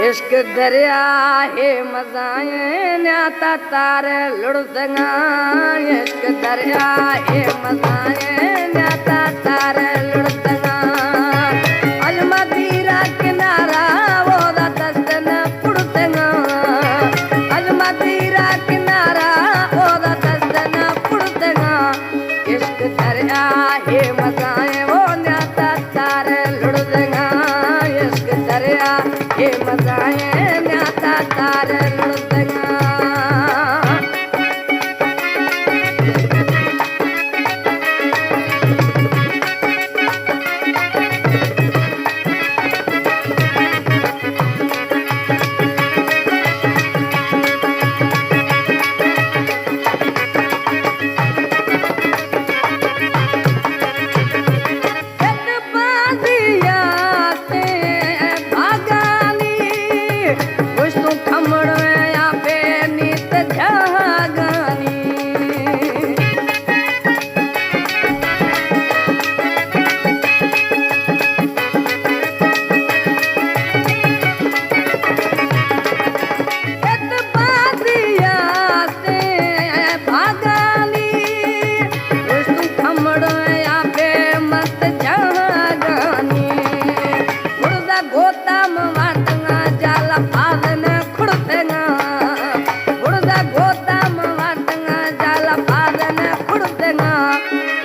इश्क दरिया है मजाए न्याता तारे लुड़दंगा। इश्क दरिया है मजाए न्याता तारे लुड़दंगा। अलमदीरा किनारा वो दस्तन पुड़दंगा। अलमदीरा किनारा वो दस्तन पुड़दंगा। इश्क दरिया है मजाए वो न्याता तारे लुड़दंगा। इश्क दरिया ये मजाए न्याता तारे लुड़दंगा।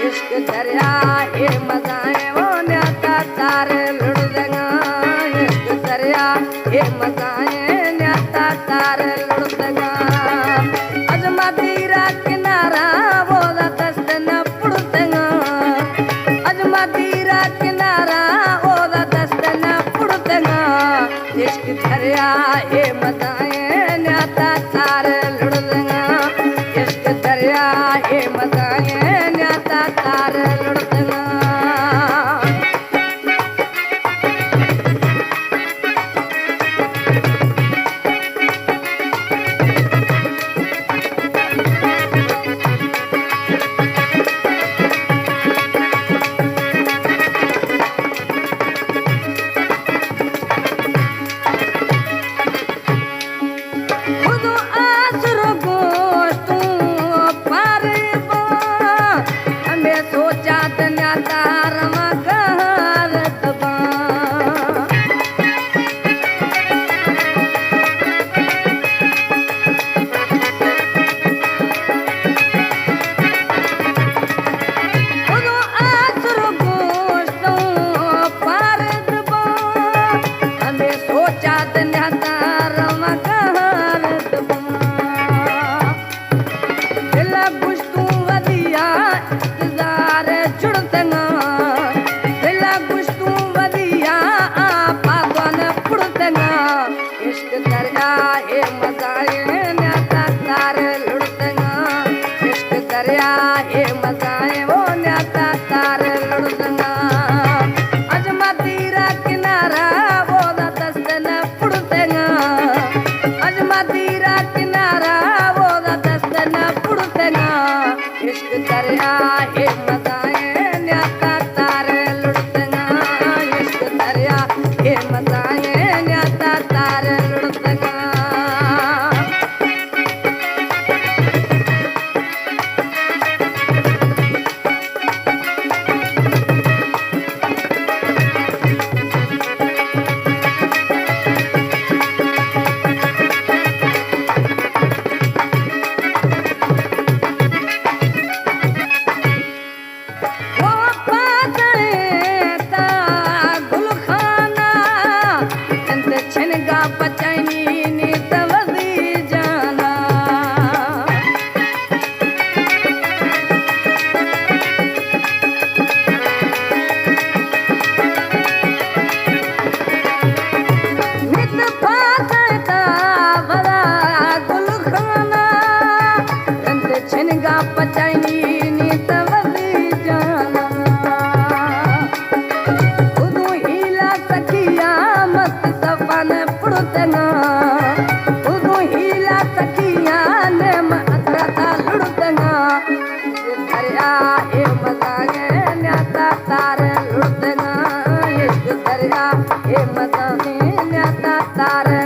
इश्क दरिया ये मजाए वो न्याता तारे लुड़दंगा। इश्क दरिया ये मजाए न्याता तारे लुड़दंगा। अजमदीरा किनारा वो दस्तन पुड़दंगा। अजमदीरा किनारा वो दस्तन पुड़दंगा। इश्क दरिया ये मजाए न्याता तारे लुड़दंगा। इश्क दरिया ये मजाए तारे लुड़दंगा। इश्क दरिया ये मजाए न्याता तारे लुड़दंगा। इश्क दरिया ये मजाए वो न्याता तारे लुड़दंगा। अजमदीरा किनारा वो दस्तन पुड़दंगा। अजमदीरा किनारा वो दस्तन पुड़दंगा। इश्क दरिया ये मजाए न्याता तारे लुड़दंगा। इश्क दरिया ये मजाए न्याता तारे लुड़दंगा। तारे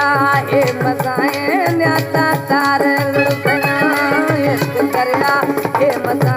आहे मजाए न्याता तार लुडतंगा इश्क करया हे मजा